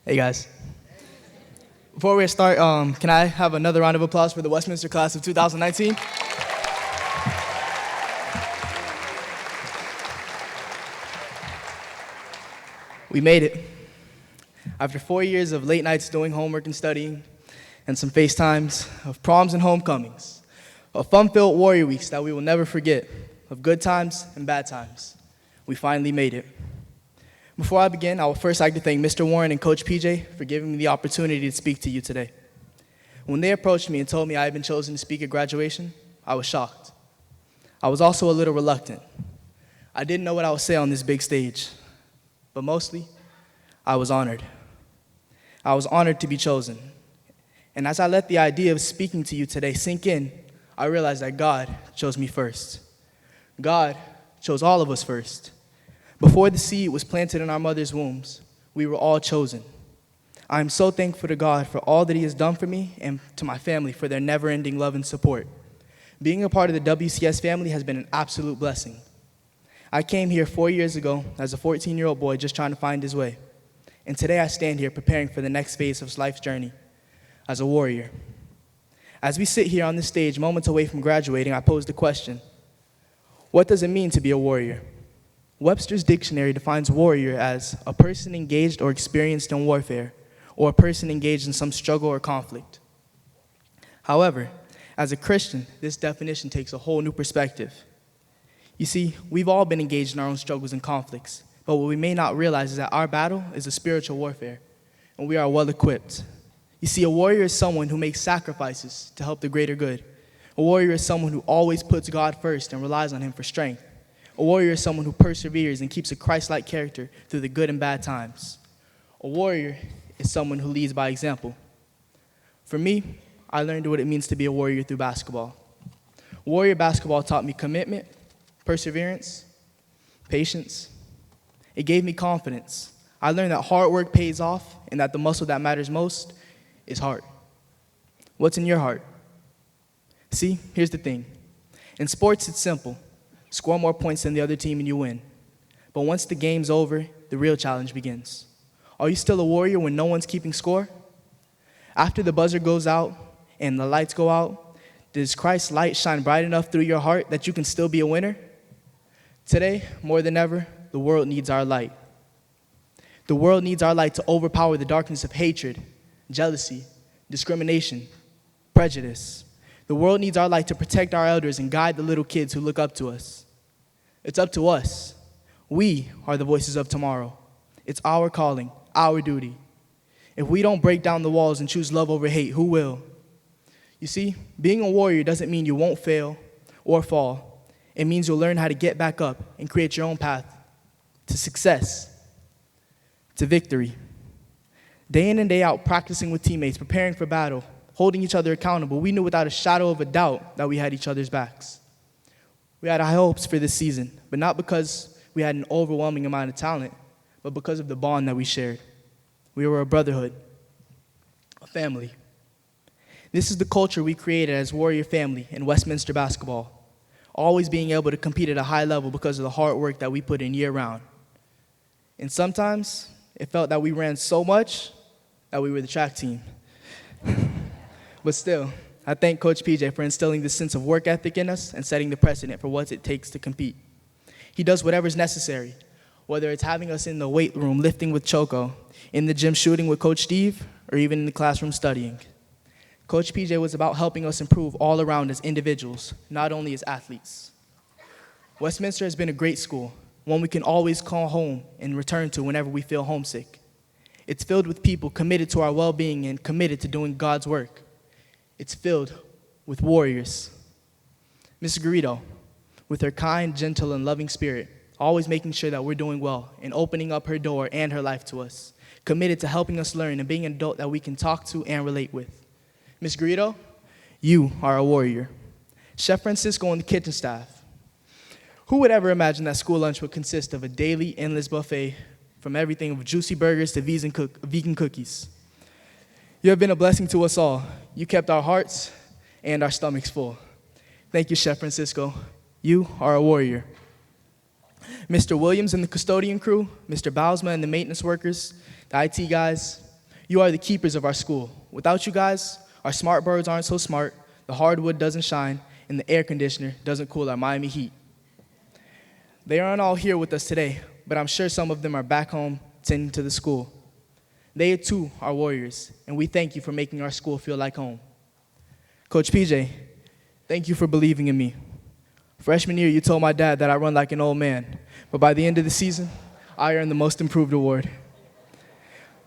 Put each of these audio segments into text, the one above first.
Hey guys. Before we start, can I have another round of applause for the Westminster class of 2019? We made it. After 4 years of late nights doing homework and studying, and some FaceTimes, of proms and homecomings, of fun-filled Warrior Weeks that we will never forget, of good times and bad times, we finally made it. Before I begin, I would first like to thank Mr. Warren and Coach PJ for giving me the opportunity to speak to you today. When they approached me and told me I had been chosen to speak at graduation, I was shocked. I was also a little reluctant. I didn't know what I would say on this big stage, but mostly, I was honored. I was honored to be chosen. And as I let the idea of speaking to you today sink in, I realized that God chose me first. God chose all of us first. Before the seed was planted in our mother's wombs, we were all chosen. I am so thankful to God for all that He has done for me and to my family for their never-ending love and support. Being a part of the WCS family has been an absolute blessing. I came here 4 years ago as a 14-year-old boy just trying to find his way. And today I stand here preparing for the next phase of life's journey as a warrior. As we sit here on this stage moments away from graduating, I pose the question, what does it mean to be a warrior? Webster's dictionary defines warrior as a person engaged or experienced in warfare, or a person engaged in some struggle or conflict. However, as a Christian, this definition takes a whole new perspective. You see, we've all been engaged in our own struggles and conflicts, but what we may not realize is that our battle is a spiritual warfare, and we are well equipped. You see, a warrior is someone who makes sacrifices to help the greater good. A warrior is someone who always puts God first and relies on Him for strength. A warrior is someone who perseveres and keeps a Christ-like character through the good and bad times. A warrior is someone who leads by example. For me, I learned what it means to be a warrior through basketball. Warrior basketball taught me commitment, perseverance, patience. It gave me confidence. I learned that hard work pays off and that the muscle that matters most is heart. What's in your heart? See, here's the thing. In sports, it's simple. Score more points than the other team and you win. But once the game's over, the real challenge begins. Are you still a warrior when no one's keeping score? After the buzzer goes out and the lights go out, does Christ's light shine bright enough through your heart that you can still be a winner? Today, more than ever, the world needs our light. The world needs our light to overpower the darkness of hatred, jealousy, discrimination, prejudice. The world needs our light to protect our elders and guide the little kids who look up to us. It's up to us. We are the voices of tomorrow. It's our calling, our duty. If we don't break down the walls and choose love over hate, who will? You see, being a warrior doesn't mean you won't fail or fall. It means you'll learn how to get back up and create your own path to success, to victory. Day in and day out, practicing with teammates, preparing for battle, holding each other accountable, we knew without a shadow of a doubt that we had each other's backs. We had high hopes for this season, but not because we had an overwhelming amount of talent, but because of the bond that we shared. We were a brotherhood, a family. This is the culture we created as Warrior Family in Westminster basketball, always being able to compete at a high level because of the hard work that we put in year-round. And sometimes, it felt that we ran so much that we were the track team. But still, I thank Coach PJ for instilling this sense of work ethic in us and setting the precedent for what it takes to compete. He does whatever's necessary, whether it's having us in the weight room lifting with Choco, in the gym shooting with Coach Steve, or even in the classroom studying. Coach PJ was about helping us improve all around as individuals, not only as athletes. Westminster has been a great school, one we can always call home and return to whenever we feel homesick. It's filled with people committed to our well-being and committed to doing God's work. It's filled with warriors. Ms. Garrido, with her kind, gentle, and loving spirit, always making sure that we're doing well and opening up her door and her life to us, committed to helping us learn and being an adult that we can talk to and relate with. Ms. Garrido, you are a warrior. Chef Francisco and the kitchen staff. Who would ever imagine that school lunch would consist of a daily, endless buffet from everything from juicy burgers to vegan cookies? You have been a blessing to us all. You kept our hearts and our stomachs full. Thank you, Chef Francisco. You are a warrior. Mr. Williams and the custodian crew, Mr. Bausma and the maintenance workers, the IT guys, You are the keepers of our school. Without you guys, our smart birds aren't so smart, the hardwood doesn't shine, and the air conditioner doesn't cool our Miami heat. They aren't all here with us today, but I'm sure some of them are back home tending to the school. They too are warriors, and we thank you for making our school feel like home. Coach PJ, thank you for believing in me. Freshman year, you told my dad that I run like an old man, but by the end of the season, I earned the Most Improved award.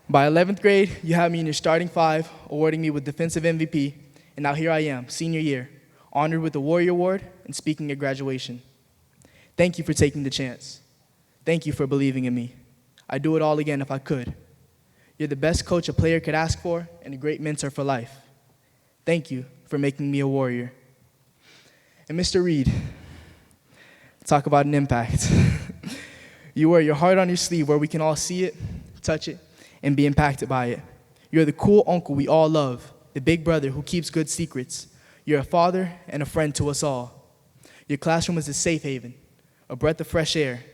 By 11th grade, you had me in your starting five, awarding me with Defensive MVP, and now here I am, senior year, honored with the Warrior Award and speaking at graduation. Thank you for taking the chance. Thank you for believing in me. I'd do it all again if I could. You're the best coach a player could ask for and a great mentor for life. Thank you for making me a warrior. And Mr. Reed, talk about an impact. You wear your heart on your sleeve where we can all see it, touch it, and be impacted by it. You're the cool uncle we all love, the big brother who keeps good secrets. You're a father and a friend to us all. Your classroom is a safe haven, a breath of fresh air.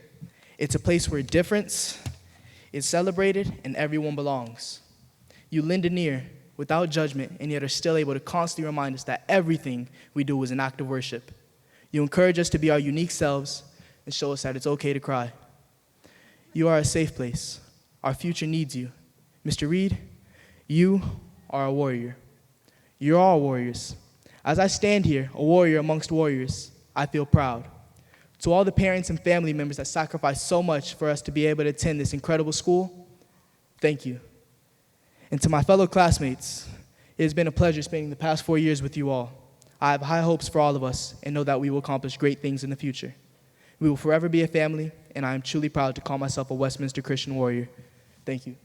It's a place where difference is celebrated and everyone belongs. You lend an ear without judgment and yet are still able to constantly remind us that everything we do is an act of worship. You encourage us to be our unique selves and show us that it's okay to cry. You are a safe place. Our future needs you. Mr. Reed, you are a warrior. You're all warriors. As I stand here, a warrior amongst warriors, I feel proud. To all the parents and family members that sacrificed so much for us to be able to attend this incredible school, thank you. And to my fellow classmates, it has been a pleasure spending the past 4 years with you all. I have high hopes for all of us and know that we will accomplish great things in the future. We will forever be a family, and I am truly proud to call myself a Westminster Christian warrior. Thank you.